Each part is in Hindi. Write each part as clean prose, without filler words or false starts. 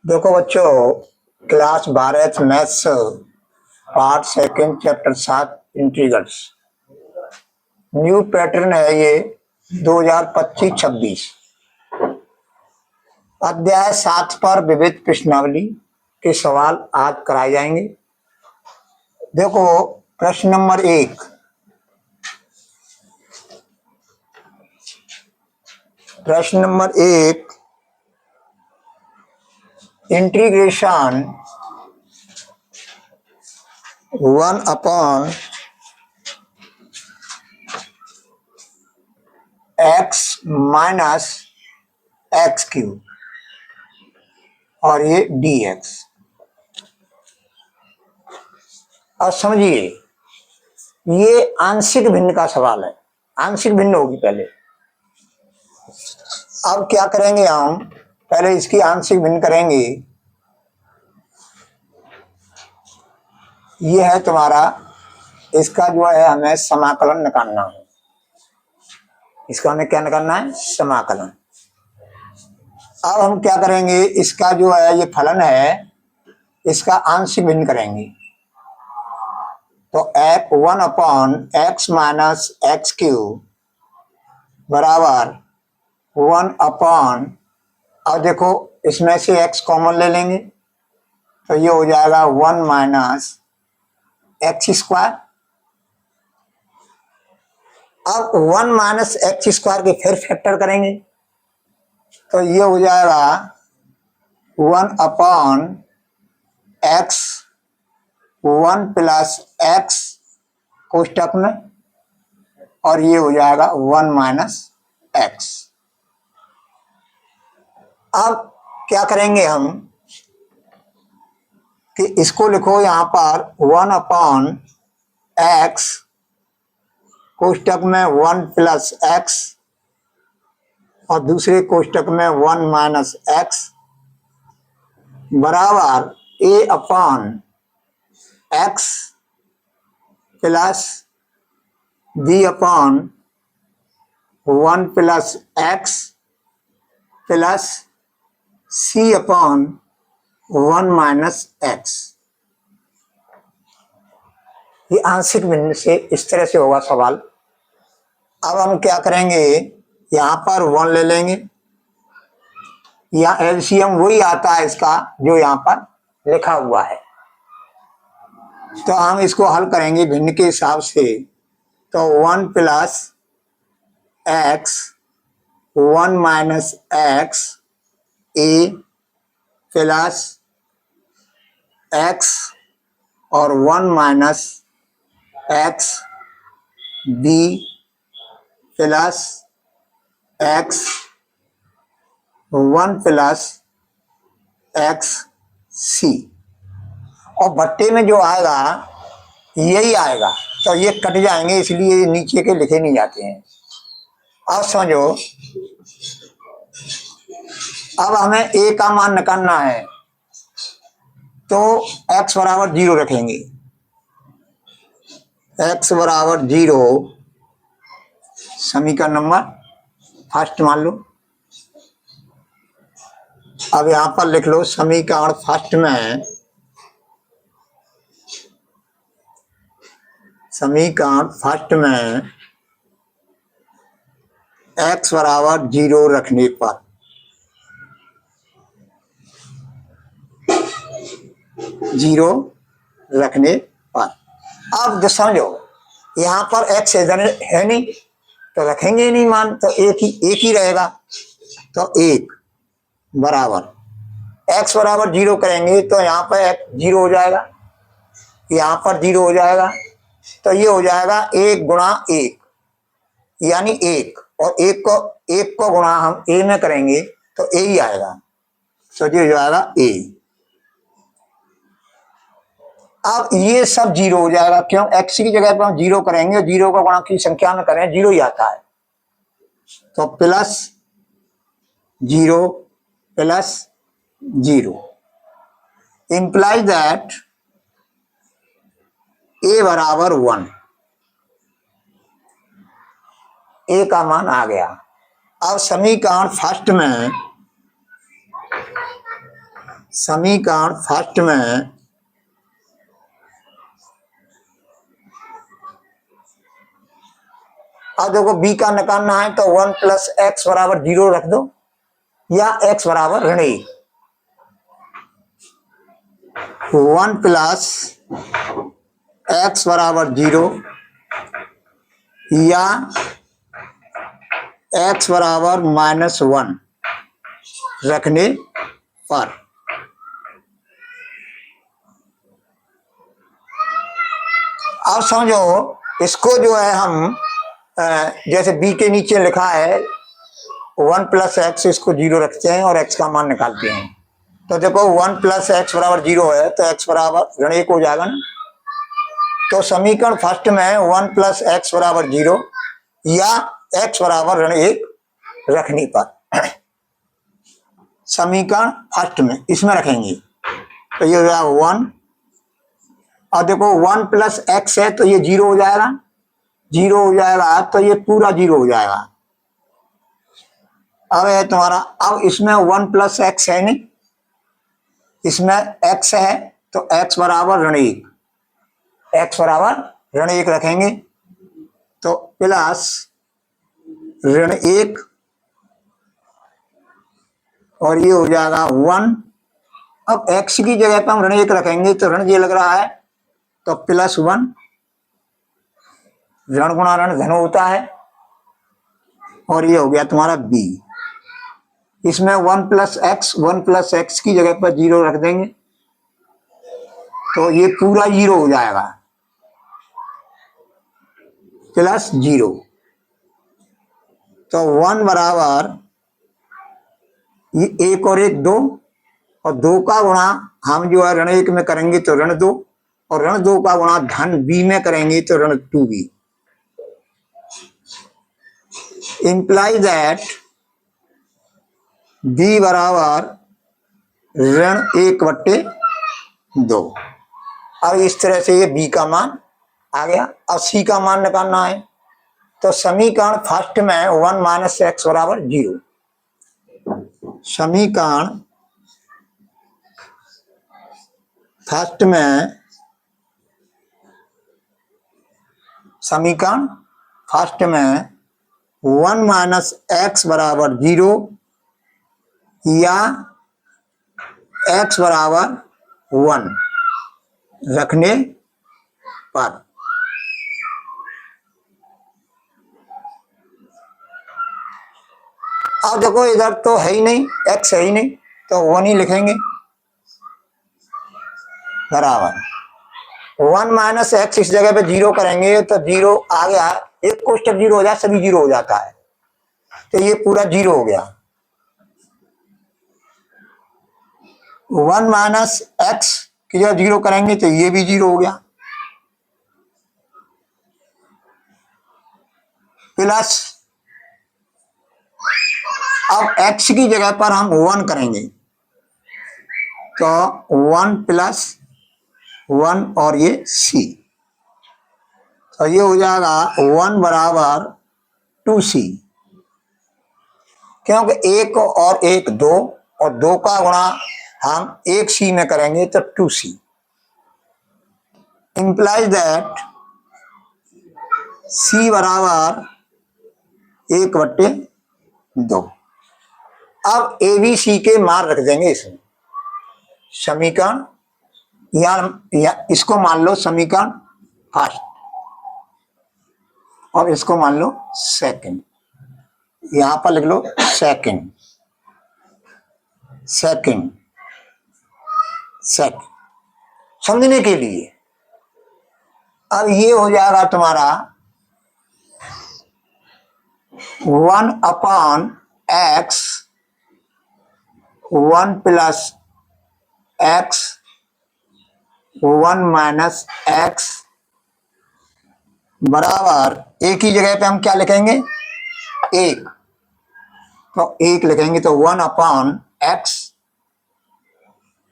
देखो बच्चों, class 12 maths part second chapter 7 integrals. New pattern है ये 2025-26। अध्याय 7 पर विविध प्रश्नावली के सवाल आज कराए जाएंगे। देखो प्रश्न नंबर 1। प्रश्न number 1, integration 1/x minus x cube और ये dx। और समझिए, ये आंशिक भिन्न का सवाल है। आंशिक भिन्न होगी पहले। अब क्या करेंगे हम, पहले इसकी आंशिक भिन्न करेंगे। ये है तुम्हारा, इसका जो है हमें समाकलन निकालना है। इसका हमें क्या निकालना है? समाकलन। अब हम क्या करेंगे, इसका जो है ये फलन है, इसका आंशिक भिन्न करेंगे। तो 1/x माइनस एक्स क्यूब बराबर 1/। अब देखो इसमें से x कॉमन ले लेंगे तो ये हो जाएगा 1 माइनस एक्स स्क्वायर। अब 1 माइनस एक्स स्क्वायर के फिर फैक्टर करेंगे तो ये हो जाएगा 1/x 1 प्लस एक्स कोष्टक में, और ये हो जाएगा 1 माइनस एक्स। अब क्या करेंगे हम कि इसको लिखो यहाँ पर 1/x कोष्टक में 1 प्लस एक्स और दूसरे कोष्टक में 1 माइनस एक्स बराबर a/x plus b/1 plus x plus c/1 minus x. ये आंशिक भिन्न से इस तरह से होगा सवाल। अब हम क्या करेंगे, यहाँ पर 1 ले लेंगे। यहाँ एलसीएम वही आता है इसका जो यहाँ पर लिखा हुआ है। तो हम इसको हल करेंगे भिन्न के हिसाब से। तो 1 plus X 1 minus X A plus X और 1 minus X B plus X 1 plus X C. और बट्टे में जो आएगा यही आएगा, तो ये कट जाएंगे, इसलिए नीचे के लिखे नहीं जाते हैं। अब समझो, अब हमें a का मान निकालना है तो x बराबर 0 रखेंगे। x बराबर 0 समीकरण नंबर फर्स्ट मान लो। अब यहां पर लिख लो समीकरण फर्स्ट में, समीकरण फर्स्ट में x बराबर 0 रखने पर 0 रखने पर, अब समझो यहाँ पर x इधर है नहीं तो रखेंगे नहीं मान, तो एक ही रहेगा। तो 1 बराबर x बराबर 0 करेंगे तो यहाँ पर x 0 हो जाएगा, यहाँ पर 0 हो जाएगा। तो ये हो जाएगा 1 गुणा 1 यानी 1, और 1 को गुणा हम a में करेंगे तो a ही आएगा। तो ये हो जाएगा a। अब ये सब 0 हो जाएगा, क्यों? x की जगह पर हम 0 करेंगे, 0 को गुणा की संख्या में करें 0 ही आता है। तो plus 0 plus 0 implies that a बराबर 1। a का मान आ गया। अब समीकरण फर्स्ट में समीकरण फर्स्ट में अब देखो बी का निकालना है तो 1 प्लस एक्स बराबर 0 रख दो या x बराबर ऋण 1। 1 प्लस एक्स बराबर 0 या x बराबर -1 रखने पर अब समझो इसको जो है हम जैसे b के नीचे लिखा है 1 प्लस एक्स, इसको 0 रखते हैं और x का मान निकालते हैं। तो देखो 1 प्लस एक्स बराबर 0 है तो x बराबर ऋण 1 हो जाएगा ना। तो समीकरण फर्स्ट में 1 प्लस एक्स बराबर 0 या x बराबर ऋण 1 रखने पर समीकरण फर्स्ट में इसमें रखेंगे तो ये हो जाएगा 1। और देखो 1 प्लस एक्स है तो ये 0 हो जाएगा, 0 हो जाएगा तो ये पूरा 0 हो जाएगा। अब है तुम्हारा, अब इसमें 1 प्लस एक्स है नहीं, इसमें x है तो x बराबर ऋण 1, x बराबर ऋण 1 रखेंगे तो प्लस ऋण 1 और ये हो जाएगा 1। अब x की जगह पर हम ऋण 1 रखेंगे तो ऋण ये लग रहा है तो +1, ऋण गुणा ऋण धन होता है और ये हो गया तुम्हारा b। इसमें 1 प्लस एक्स की जगह पर 0 रख देंगे तो ये पूरा 0 हो जाएगा +0। तो 1 बराबर ये 1 और 1 2 और 2 का गुणा हम जो है ऋण 1 में करेंगे तो ऋण 2 और ऋण 2 का गुणा धन b में करेंगे तो ऋण 2b। इंप्लाई दैट b बराबर ऋण 1/2। अब इस तरह से ये b का मान आ गया। अब c का मान निकालना है तो समीकरण फर्स्ट में 1 माइनस एक्स बराबर 0। समीकरण फर्स्ट में समीकरण फर्स्ट में 1 माइनस एक्स बराबर 0 या x बराबर 1 रखने पर अब देखो इधर तो है ही नहीं, x है ही नहीं तो 1 ही लिखेंगे बराबर 1 माइनस एक्स, इस जगह पे 0 करेंगे तो 0 आ गया, एक कोष्टक 0 हो जाए सभी 0 हो जाता है तो ये पूरा 0 हो गया। 1 माइनस एक्स की जगह 0 करेंगे तो ये भी 0 हो गया प्लस अब x की जगह पर हम 1 करेंगे तो 1 प्लस 1 और ये c तो ये हो जाएगा 1 बराबर 2c, क्योंकि 1 और 1 2 और 2 का गुणा हम 1c में करेंगे तो 2c। इंप्लाइज दैट c बराबर 1/2। अब ए बी सी के मान रख देंगे इसमें समीकरण, या इसको मान लो समीकरण फर्स्ट और इसको मान लो सेकंड, यहां पर लिख लो सेकंड सेकंड सेकंड समझने के लिए। अब ये हो जाएगा तुम्हारा 1/x 1 plus x 1 minus x बराबर a की जगह पे हम क्या लिखेंगे 1, तो 1 लिखेंगे तो 1/x।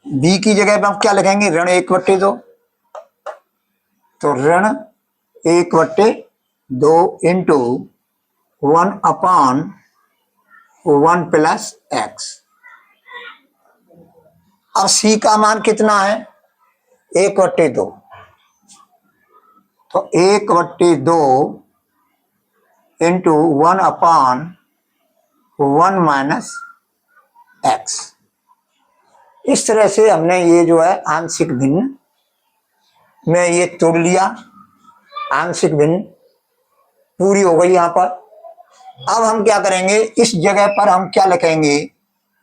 b की जगह पे हम क्या लिखेंगे ऋण 1/2, तो ऋण 1/2 इंटू 1/1 प्लस x। अब सी का मान कितना है, 1/2। तो 1/2 इंटू 1/1 माइनस एक्स। इस तरह से हमने ये जो है आंशिक भिन्न में ये तोड़ लिया, आंशिक भिन्न पूरी हो गई यहाँ पर। अब हम क्या करेंगे, इस जगह पर हम क्या लिखेंगे,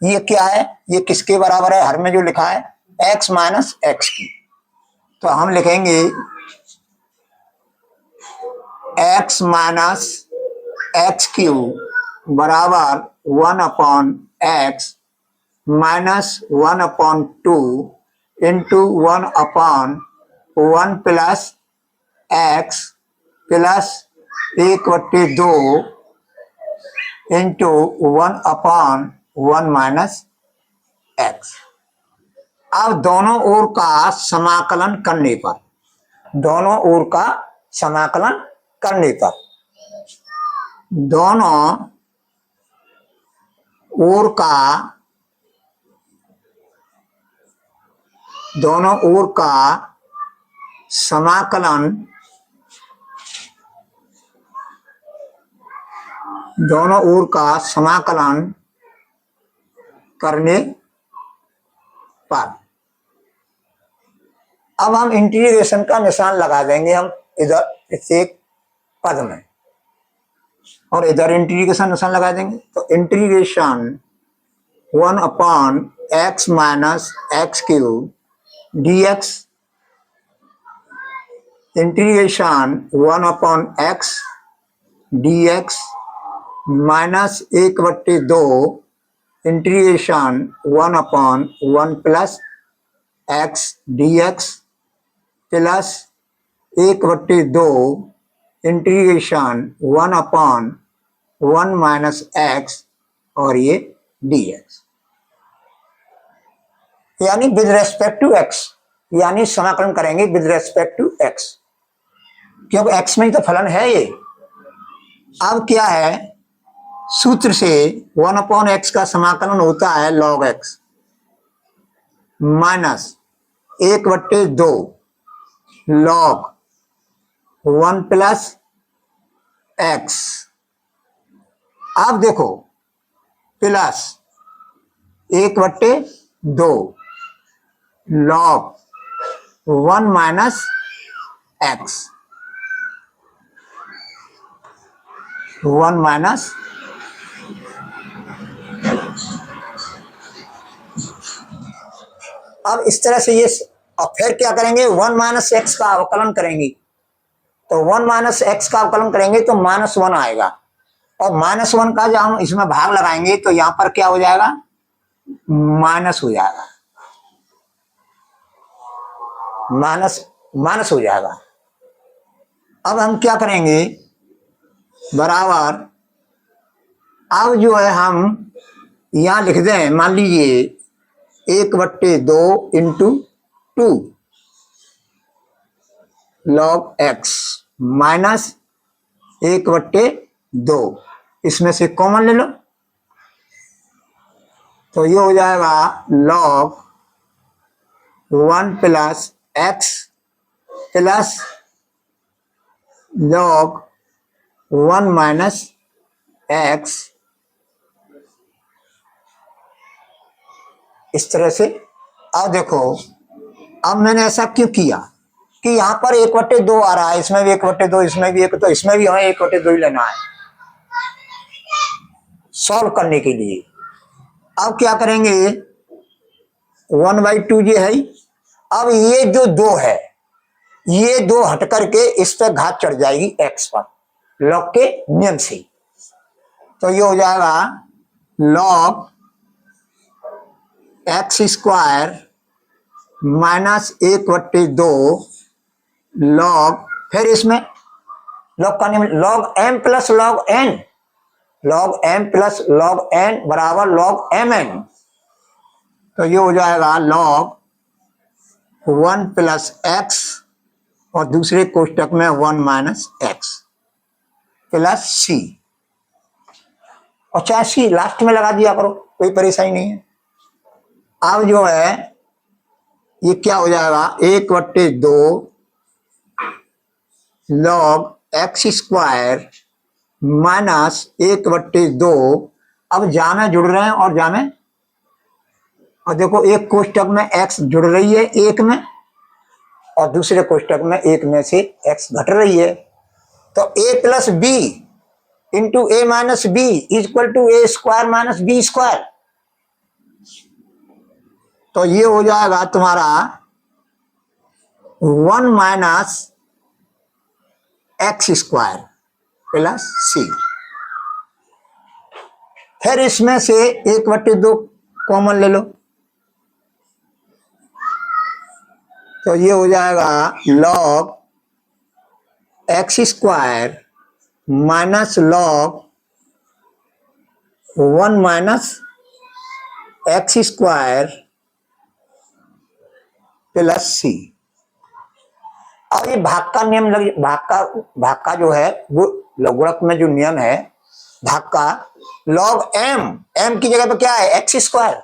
ये क्या है, ये किसके बराबर है, हर में जो लिखा है x माइनस एक्स की। तो हम लिखेंगे x माइनस एक्स क्यू बराबर 1/x minus 1/2 into 1/1 plus x plus 1/2 into 1/1 minus x. अब दोनों ओर का समाकलन करने पर, दोनों ओर का समाकलन करने पर, दोनों ओर का, दोनों ओर का समाकलन, दोनों ओर का समाकलन करने पर अब हम इंटीग्रेशन का निशान लगा देंगे, हम इधर इस एक पद में और इधर इंटीग्रेशन निशान लगा देंगे। तो integration 1/x minus x cube dx, integration 1/x dx minus 1/2 integration 1/1 plus x dx plus 1/2 integration 1/1 minus x और ये dx, यानी विद रेस्पेक्ट टू एक्स, यानी समाकलन करेंगे विद रेस्पेक्ट टू एक्स, क्योंकि एक्स में ही तो फलन है ये। अब क्या है, सूत्र से 1/x का समाकलन होता है log x minus 1/2 log 1 plus x. अब देखो plus 1/2 log 1 minus x, 1 minus अब इस तरह से ये, और फिर क्या करेंगे, 1 माइनस एक्स का अवकलन करेंगे। तो 1 माइनस एक्स का अवकलन करेंगे तो -1 आएगा, और -1 का जब हम इसमें भाग लगाएंगे तो यहां पर क्या हो जाएगा, माइनस हो जाएगा, माइनस हो जाएगा। अब हम क्या करेंगे, बराबर, अब जो है हम यहां लिख दें, मान लीजिए 1/2 इंटू 2 log x माइनस 1/2, इसमें से कॉमन ले लो तो ये हो जाएगा log 1 plus x plus log 1 minus x, इस तरह से। अब देखो, अब मैंने ऐसा क्यों किया कि यहाँ पर 1/2 आ रहा है, इसमें भी 1/2, इसमें भी 1, तो इसमें भी हमें 1/2 ही लेना है सॉल्व करने के लिए। अब क्या करेंगे, 1/2 ये है, अब ये जो 2 है, ये 2 हट करके इस पर घात चढ़ जाएगी x पर log के नियम से। तो ये हो जाएगा log x square minus 1/2 log, फिर इसमें log का नियम log m plus log n, log m plus log n बराबर log mn। तो ये हो जाएगा log 1 प्लस एक्स और दूसरे कोष्टक में 1 माइनस एक्स प्लस सी, और चाहे सी लास्ट में लगा दिया करो, कोई परेशानी नहीं है। अब जो है ये क्या हो जाएगा, 1/2 log एक्स स्क्वायर माइनस 1/2। अब जामे जुड़ रहे हैं और जामे, और देखो एक कोष्टक में एक्स जुड़ रही है एक में, और दूसरे कोष्टक में एक में से एक्स घट रही है। तो a plus B into A minus B equal to A square minus B square. तो ये हो जाएगा तुम्हारा 1 minus X square plus C. फिर इसमें से 1/2 कॉमन ले लो, तो ये हो जाएगा log X square minus log 1 minus X square plus C. अब ये भाग का नियम भाग का जो है वो लघुगणक में जो नियम है भाग का, log m की जगह पे क्या है एक्स स्क्वायर,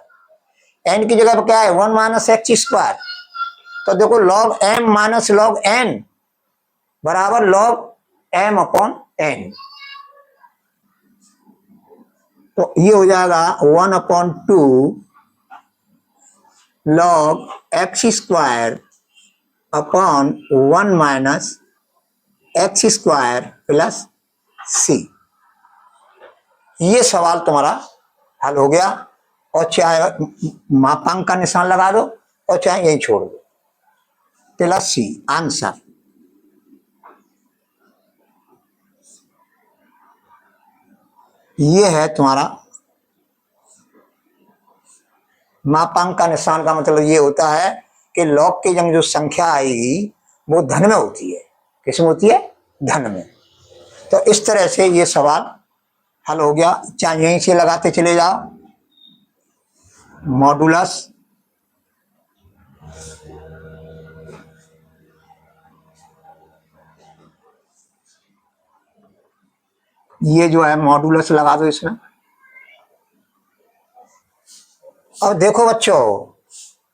n की जगह पे क्या है 1 माइनस एक्स स्क्वायर। तो देखो log m minus log n बराबर log m अपॉन n। तो ये हो जाएगा 1/2 log X square upon 1 minus X square plus C. ये सवाल तुम्हारा हल हो गया, और चाहे मापांक का निशान लगा दो और चाहे यही छोड़ दो, प्लस सी आंसर। ये है तुम्हारा मापांक का निशान का मतलब ये होता है कि लॉग की जंग जो संख्या आएगी वो धन में होती है। किस में होती है, धन में। तो इस तरह से ये सवाल हल हो गया, चाहे यहीं से लगाते चले जाओ। मॉडुलस ये जो है मॉडुलस लगा दो इसमें। अब देखो बच्चों,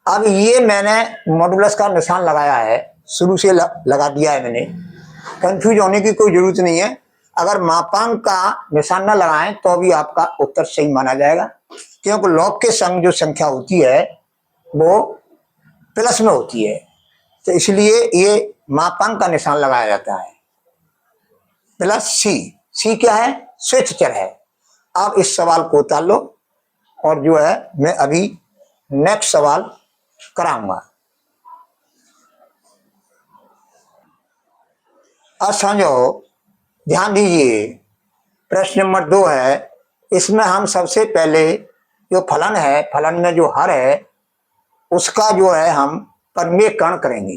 अब ये मैंने मॉडुलस का निशान लगाया है, शुरू से लगा दिया है मैंने, कंफ्यूज होने की कोई जरूरत नहीं है। अगर मापांक का निशान ना लगाएं तो भी आपका उत्तर सही माना जाएगा, क्योंकि लॉग के संग जो संख्या होती है वो प्लस में होती है, तो इसलिए ये मापांक का निशान लगाया जाता है। प्लस सी, सी क्या है, स्वेच्छ चर है। अब इस सवाल को उतार लो, और जो है मैं अभी नेक्स्ट सवाल कराऊंगा। अब समझो, ध्यान दीजिए, प्रश्न नंबर 2 है। इसमें हम सबसे पहले जो फलन है, फलन में जो हर है उसका जो है हम परमेयकरण करेंगे।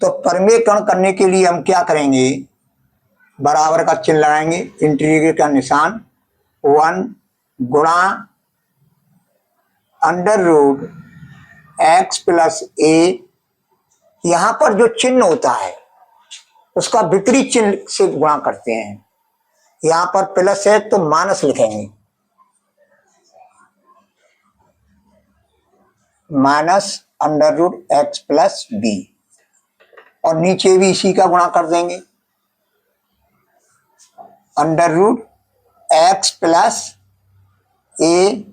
तो परमेयकरण करने के लिए हम क्या करेंगे, बराबर का चिन्ह लगाएंगे, इंटीग्रेटर का निशान 1 गुणा अंडर रूट एक्स प्लस ए। यहां पर जो चिन्ह होता है उसका विपरीत चिन्ह से गुणा करते हैं। यहां पर प्लस है तो माइनस लिखेंगे, minus under root x plus B, और नीचे भी इसी का गुणा कर देंगे, under root x plus A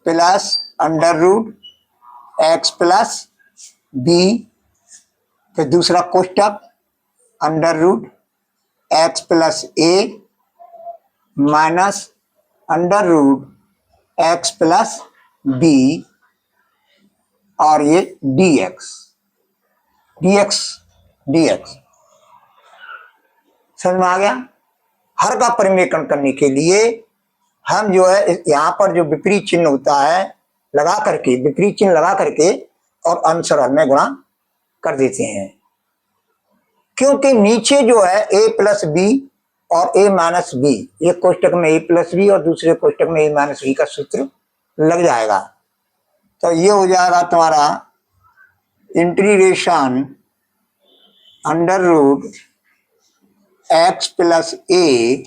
plus under root x plus B. फिर दूसरा कोष्टक under root x plus A minus under root x plus B, और ये डी एक्स डी एक्स। समझ में आ गया। हर का परिमेयकरण करने के लिए हम जो है यहाँ पर जो विपरीत चिन्ह होता है लगा करके, विपरीत चिन्ह लगा करके और अंश और हर में गुणा कर देते हैं, क्योंकि नीचे जो है ए प्लस बी और ए माइनस बी, एक कोष्टक में ए प्लस बी और दूसरे कोष्टक में ए माइनस बी का सूत्र लग जाएगा। तो ये हो जाएगा तुम्हारा integration under root x plus A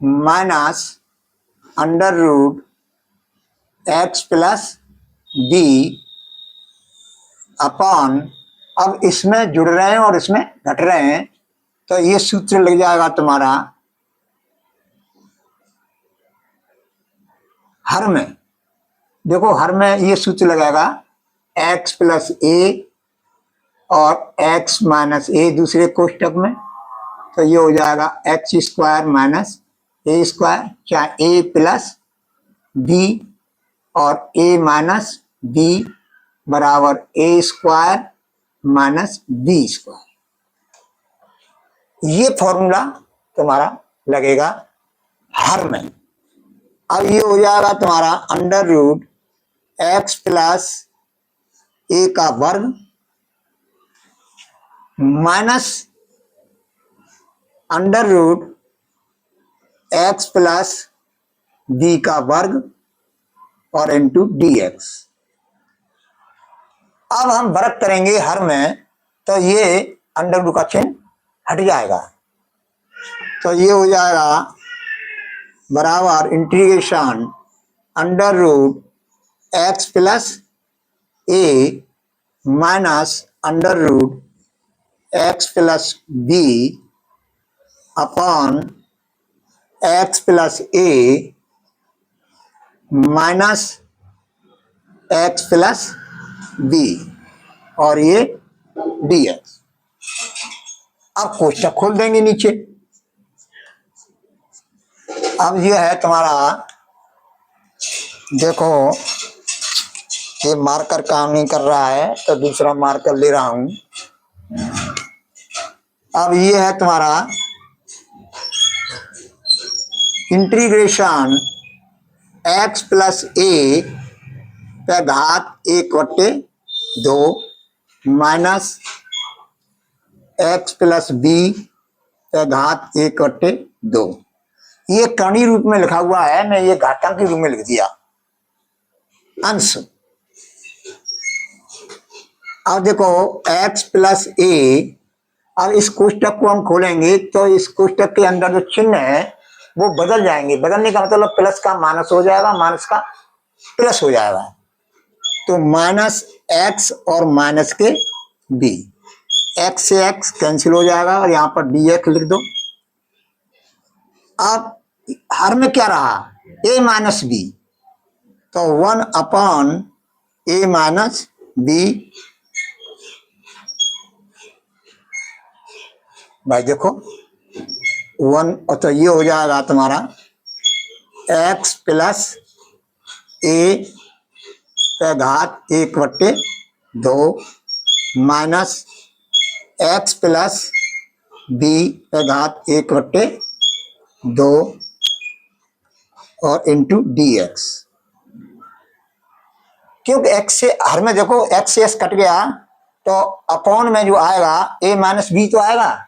minus under root x plus B upon, अब इसमें जुड़ रहे हैं और इसमें घट रहे हैं, तो ये सूत्र लग जाएगा तुम्हारा हर में। देखो हर में ये सूत्र लगेगा x प्लस ए और x माइनस ए दूसरे कोष्टक में, तो ये हो जाएगा x square minus a square, चाहे ए प्लस बी और ए माइनस बी बराबर a square minus B square. ये फॉर्मूला तुम्हारा लगेगा हर में। अब ये हो जाएगा तुम्हारा अंडर रूट एक्स प्लस ए का वर्ग minus under root x plus B का वर्ग और इंटू डी एक्स। अब हम वर्ग करेंगे हर में, तो ये अंडर रूट का चिन्ह हट जाएगा, तो ये हो जाएगा बराबर integration under root x plus A minus under root x plus B upon X plus A minus x plus B और ये डी एक्स। अब कोष्टक खोल देंगे नीचे। अब ये है तुम्हारा, देखो ये मार्कर काम नहीं कर रहा है तो दूसरा मार्कर ले रहा हूं। अब ये है तुम्हारा इंटीग्रेशन एक्स प्लस ए पे घात 1/2 माइनस एक्स प्लस बी पे घात 1/2। ये कणी रूप में लिखा हुआ है, मैं ये घातांक के रूप में लिख दिया अंश। अब देखो x प्लस ए, अब इस कोष्टक को हम खोलेंगे तो इस कोष्टक के अंदर जो चिन्ह है वो बदल जाएंगे। बदलने का मतलब प्लस का माइनस हो जाएगा, माइनस का प्लस हो जाएगा, तो माइनस एक्स और माइनस के बी, एक्स से एक्स कैंसिल हो जाएगा और यहाँ पर डी एक्स लिख दो। अब हर में क्या रहा, a माइनस बी, तो 1 a माइनस बी। भाई देखो 1, तो ये हो जाएगा तुम्हारा x प्लस ए पे घात 1/2 माइनस एक्स प्लस बी पे घात 1/2 और इंटू डी एक्स। क्योंकि एक्स से हर में देखो एक्स से एक्स कट गया तो अपॉन में जो आएगा ए माइनस बी तो आएगा,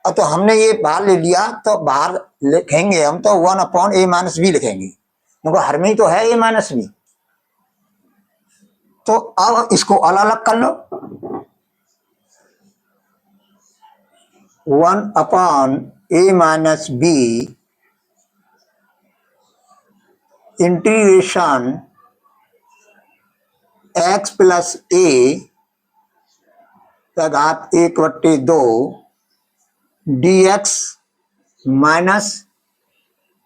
और तो हमने ये बाहर ले लिया तो बाहर लिखेंगे हम तो 1 a माइनस बी लिखेंगे, क्योंकि हर में ही तो है ए माइनस बी। तो अब इसको अलग अलग कर लो, 1 a minus B integration X plus ए का घात 1/2 D X minus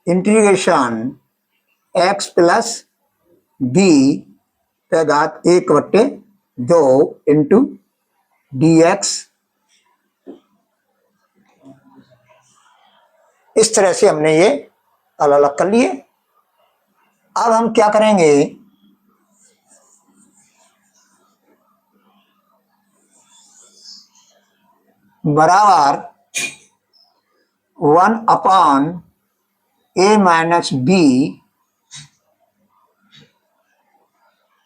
integration X plus B का घात 1/2 इंटू डी एक्स। इस तरह से हमने ये अलग अलग कर लिए। अब हम क्या करेंगे, बराबर 1 a माइनस बी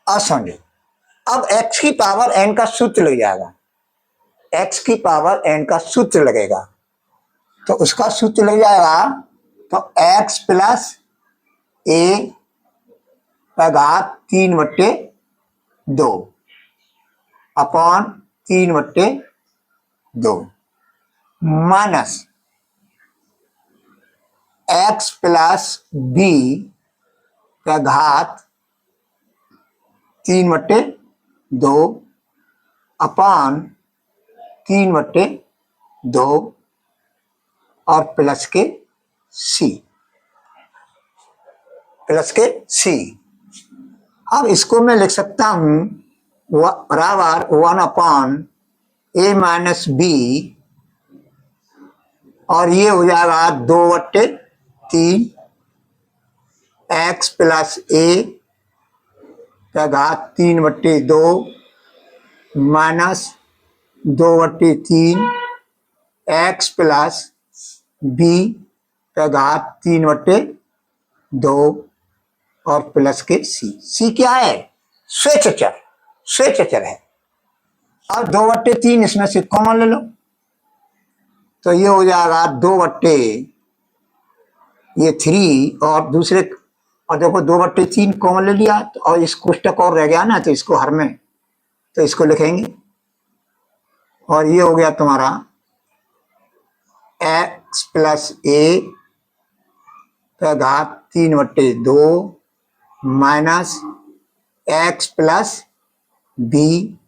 असंग। अब x की पावर n का सूत्र लग जाएगा, x की पावर n का सूत्र लगेगा, तो उसका सूत्र लग जाएगा तो x प्लस ए का घात 3/2 upon 3/2 minus x plus B का घात 3/2 अपान 3/2 और प्लस के सी, प्लस के सी। अब इसको मैं लिख सकता हूं बराबर 1/a-b, और ये हो जाएगा 2/3 एक्स प्लस ए का घात 3/2 माइनस 2/3 एक्स प्लस बी का घात 3/2 और प्लस के सी। सी क्या है? स्वेच्छ चर, स्वेच्छ चर है। अब 2/3 इसमें से कॉमन ले लो, तो ये हो जाएगा 2/3 और दूसरे, और देखो 2/3 कॉमन ले लिया तो, और इस कोष्टक और रह गया ना, तो इसको हर में, तो इसको लिखेंगे, और ये हो गया तुम्हारा एक्स प्लस ए का घात 3/2 माइनस एक्स प्लस बी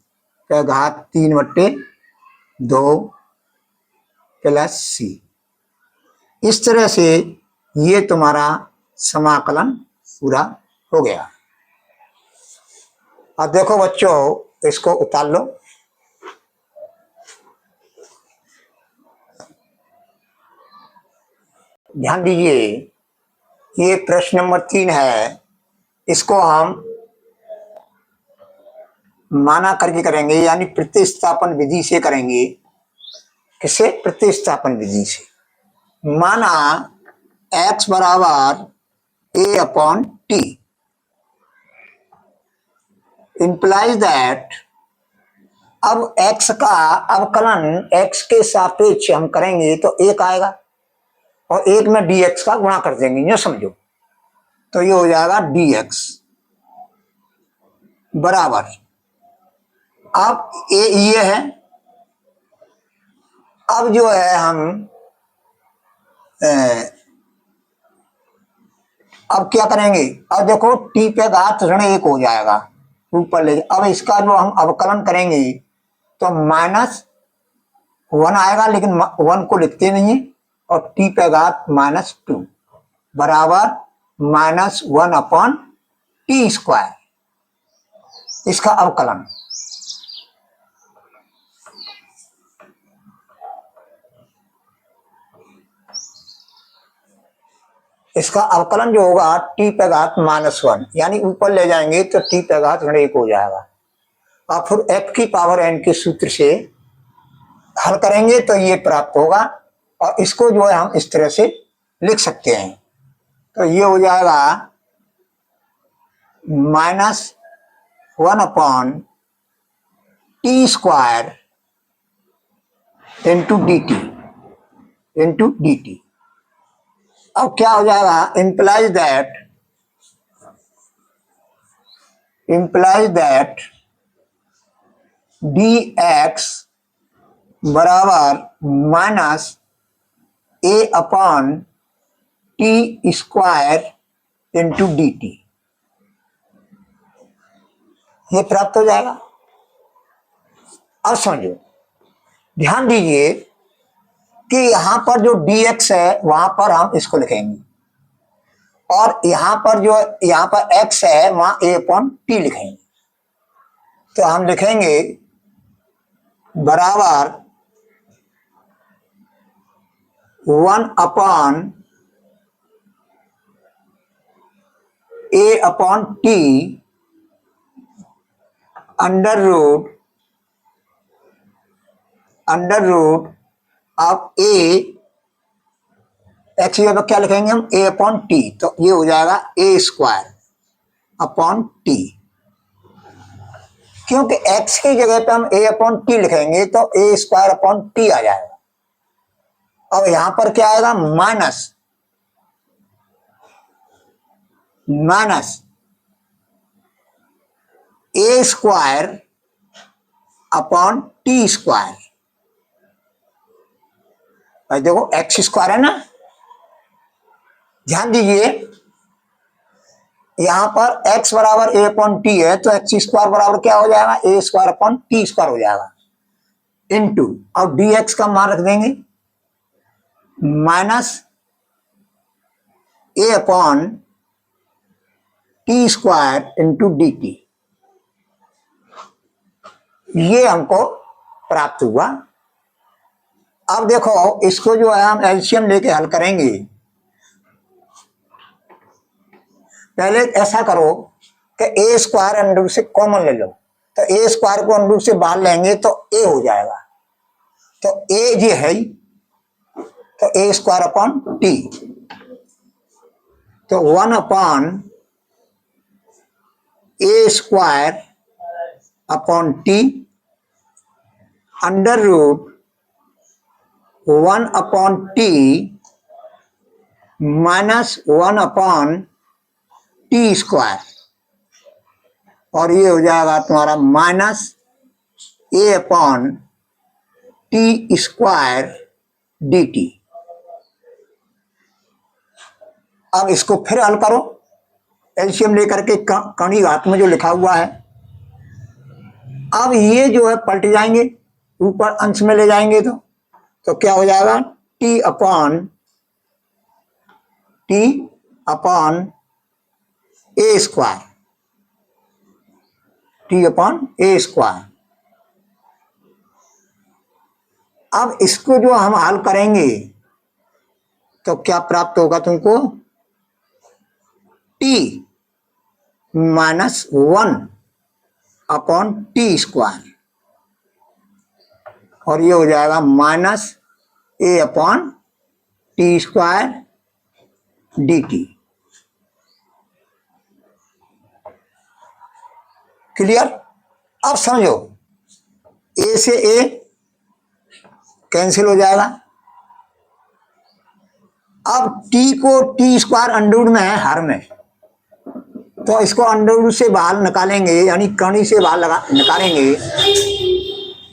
का घात 3/2 प्लस सी। इस तरह से ये तुम्हारा समाकलन पूरा हो गया। अब देखो बच्चों, इसको उतार लो। ध्यान दीजिए, ये प्रश्न नंबर 3 है। इसको हम माना करके करेंगे, यानी प्रतिस्थापन विधि से करेंगे। किससे? प्रतिस्थापन विधि से। माना x बराबर a/t इंप्लाइज दैट, अब x का अवकलन x के सापेक्ष हम करेंगे तो 1 आएगा, और 1 में dx का गुणा कर देंगे, ये समझो, तो ये हो जाएगा dx बराबर, अब ये है। अब जो है हम अब क्या करेंगे? अब देखो t पे घात ऋण 1 हो जाएगा ऊपर ले। अब इसका जो हम अवकलन करेंगे तो -1 आएगा, लेकिन 1 को लिखते नहीं है, और t पे घात -2 बराबर -1/t², इसका अवकलन। इसका अवकलन जो होगा t पे घात -1, यानी ऊपर ले जाएंगे तो t पे घात ऋण 1 हो जाएगा, और फिर f की पावर n के सूत्र से हल करेंगे तो ये प्राप्त होगा, और इसको जो है हम इस तरह से लिख सकते हैं। तो ये हो जाएगा -1/t² इंटू dt। अब क्या हो जाएगा? implies that dx बराबर -a/t² इंटू dt, ये प्राप्त हो जाएगा। अब समझो, ध्यान दीजिए कि यहां पर जो dx है वहां पर हम इसको लिखेंगे, और यहां पर x है वहां a/t लिखेंगे। तो हम लिखेंगे बराबर 1/a/t अंडर रूट अब a, x की जगह क्या लिखेंगे हम? a/t, तो ये हो जाएगा a²/t। क्योंकि x की जगह पे हम a/t लिखेंगे तो a²/t आ जाएगा। अब यहां पर क्या आएगा? Minus a²/t²। भाई देखो x² है ना, ध्यान दीजिए, यहाँ पर x बराबर a अपॉन टी है, तो एक्स स्क्वायर बराबर क्या हो जाएगा, a square upon T square हो जाएगा, इनटू, और dx का मान रख देंगे minus a upon T square into D T. ये हमको प्राप्त हुआ। अब देखो इसको जो है हम एलसीएम लेके हल करेंगे। पहले ऐसा करो कि ए स्क्वायर अंडर से कॉमन ले लो, तो ए स्क्वायर को अंडर से बाहर लेंगे तो ए हो जाएगा, तो ए जो है तो ए स्क्वायर अपॉन टी, तो 1 upon A square upon T under root 1 upon T minus 1 upon T square, और ये हो जाएगा तुम्हारा minus A upon T square D T. अब इसको फिर हल करो एलसीएम लेकर के कणी घात में जो लिखा हुआ है। अब ये जो है पलट जाएंगे, ऊपर अंश में ले जाएंगे तो क्या हो जाएगा, T upon A square, T upon A square. अब इसको जो हम हल करेंगे तो क्या प्राप्त होगा तुमको, T minus 1 upon T square, और ये हो जाएगा minus A upon T square D T. Clear? अब समझो, ए से ए कैंसिल हो जाएगा। अब टी को टी स्क्वायर अंडर में है हर में, तो इसको अंडर से बाहर निकालेंगे, यानी कणी से बाहर निकालेंगे,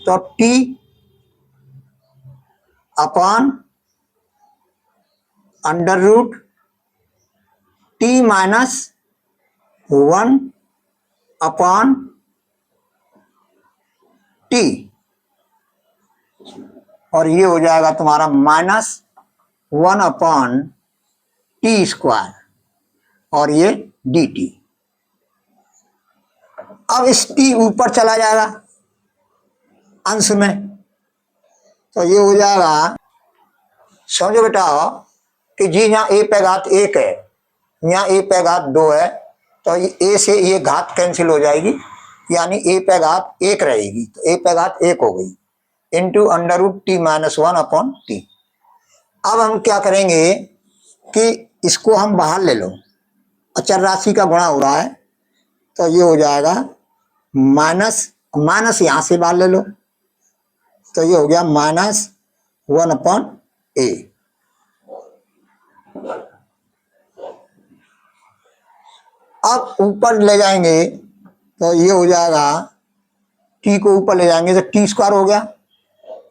तो t upon under root t minus 1 upon t, और ये हो जाएगा तुम्हारा माइनस 1 अपॉन टी स्क्वायर, और ये डी टी। अब इस टी ऊपर चला जाएगा अंश में, तो ये हो जाएगा, समझो बेटा कि जी यहाँ ए पे घात 1 है, यहाँ ए पे घात 2 है, तो ए से ये घात कैंसिल हो जाएगी, यानी ए पे घात 1 रहेगी, तो ए पे घात 1 हो गई, into under root t minus 1 upon t. अब हम क्या करेंगे कि इसको हम बाहर ले लो, अचर राशि का गुणा हो रहा है, तो ये हो जाएगा माइनस यहाँ से बाहर ले लो, तो ये हो गया माइनस 1 अपॉन ए। अब ऊपर ले जाएंगे तो ये हो जाएगा, टी को ऊपर ले जाएंगे तो टी स्क्वायर हो गया,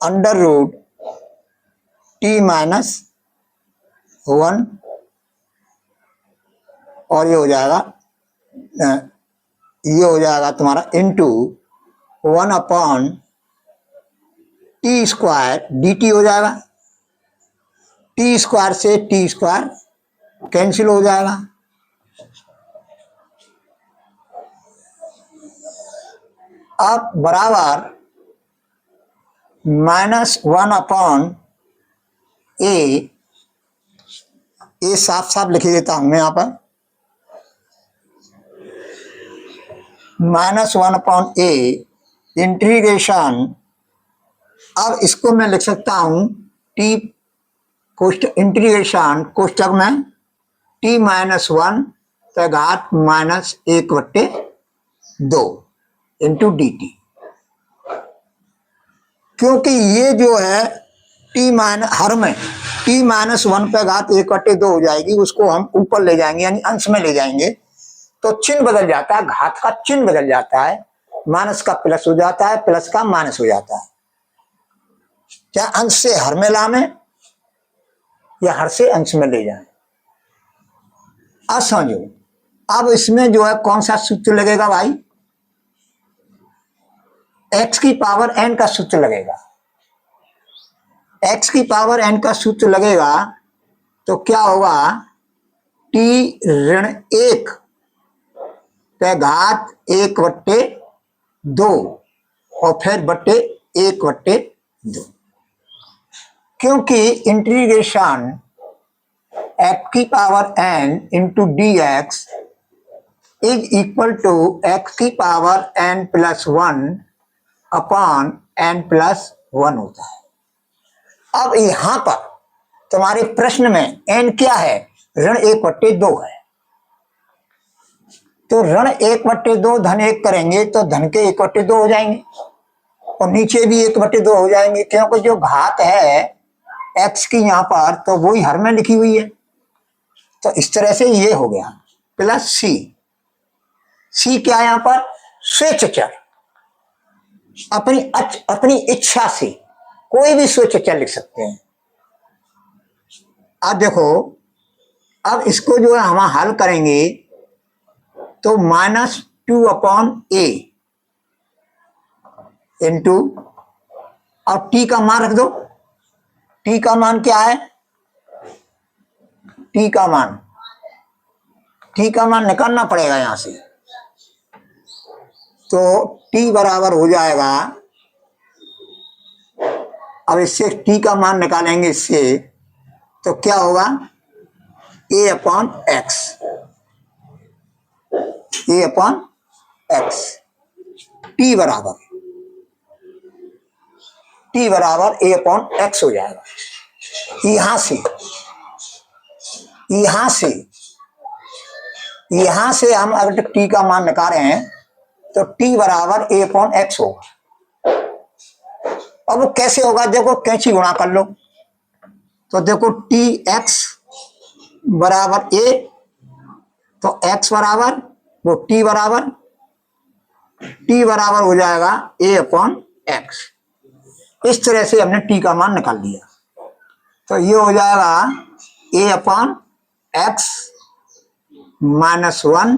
अंडर रूट टी माइनस 1, और ये हो जाएगा तुम्हारा into 1 upon T square D T हो जाएगा, टी स्क्वायर से टी स्क्वायर कैंसिल हो जाएगा। अब बराबर माइनस 1 अपॉन ए साफ साफ लिख देता हूं मैं यहाँ पर, माइनस 1 अपॉन ए इंटीग्रेशन। अब इसको मैं लिख सकता हूं टी इंटीग्रेशन कोष्टक में टी माइनस 1 तो घात माइनस 1/2 इंटू डी टी, क्योंकि ये जो है टी माइनस हर में टी माइनस 1 पे घात 1/2 हो जाएगी, उसको हम ऊपर ले जाएंगे यानी अंश में ले जाएंगे, तो चिन्ह बदल जाता है, घात का चिन्ह बदल जाता है, माइनस का प्लस हो जाता है, प्लस का माइनस हो जाता है। क्या अंश से हर में लाने या हर से अंश में ले जाए। अब समझो अब इसमें जो है कौन सा सूत्र लगेगा भाई, x की पावर n का सूत्र लगेगा। x की पावर n का सूत्र लगेगा तो क्या होगा, t ऋण 1 पे घात 1/2 और फिर बट्टे 1/2, क्योंकि इंटीग्रेशन x की power n into d x is equal to x की power n plus 1 upon n plus 1 होता है। अब यहां पर तुम्हारे प्रश्न में n क्या है, ऋण 1/2 है, तो ऋण 1/2 धन 1 करेंगे तो धन के 1/2 हो जाएंगे और नीचे भी 1/2 हो जाएंगे, क्योंकि जो घात है x की यहाँ पर तो वही हर में लिखी हुई है। तो इस तरह से ये हो गया प्लस सी क्या है यहाँ पर, स्वेच्छ चर, अपनी इच्छा से कोई भी स्वेच्छ चर लिख सकते हैं। अब देखो, अब इसको जो है हम हल करेंगे तो -2/a इंटू, अब t का मान रख दो, t का मान क्या है, t का मान निकालना पड़ेगा यहां से, तो t बराबर हो जाएगा, अब इससे t का मान निकालेंगे इससे तो क्या होगा, a/x, t बराबर a/x हो जाएगा। यहां से हम अगर t का मान निकालें हैं तो t बराबर a/x होगा। अब वो कैसे होगा, देखो कैंची गुणा कर लो, तो देखो tx बराबर a, तो x बराबर वो t बराबर हो जाएगा a/x। इस तरह से हमने t का मान निकाल लिया, तो ये हो जाएगा a/x -1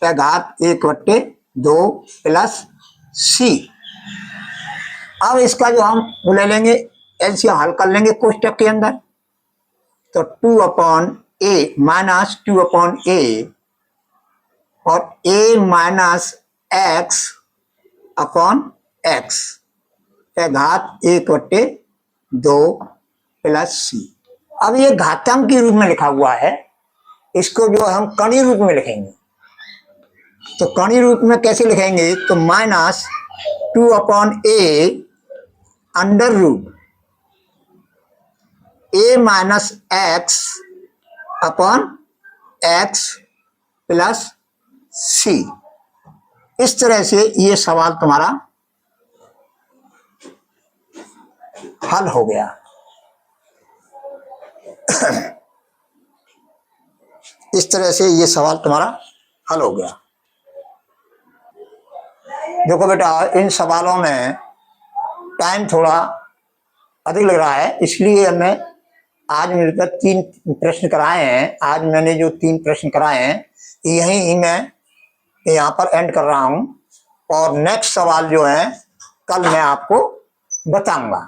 पे घात 1/2 प्लस c। अब इसका जो हम ले लेंगे एलसीएम हल कर लेंगे कोष्टक के अंदर, तो 2/a और a-x/x पे घात 1/2 प्लस c। अब ये घातांक के रूप में लिखा हुआ है, इसको जो हम कणी रूप में लिखेंगे, तो कणी रूप में कैसे लिखेंगे, तो -2/a under root a-x/x plus c। इस तरह से ये सवाल तुम्हारा हल हो गया। इस तरह से ये सवाल तुम्हारा हल हो गया। देखो बेटा, इन सवालों में टाइम थोड़ा अधिक लग रहा है, इसलिए मैं आज मेरे पास 3 प्रश्न कराए हैं। आज मैंने जो 3 प्रश्न कराए हैं यही मैं यहाँ पर एंड कर रहा हूँ, और नेक्स्ट सवाल जो है कल मैं आपको बताऊंगा।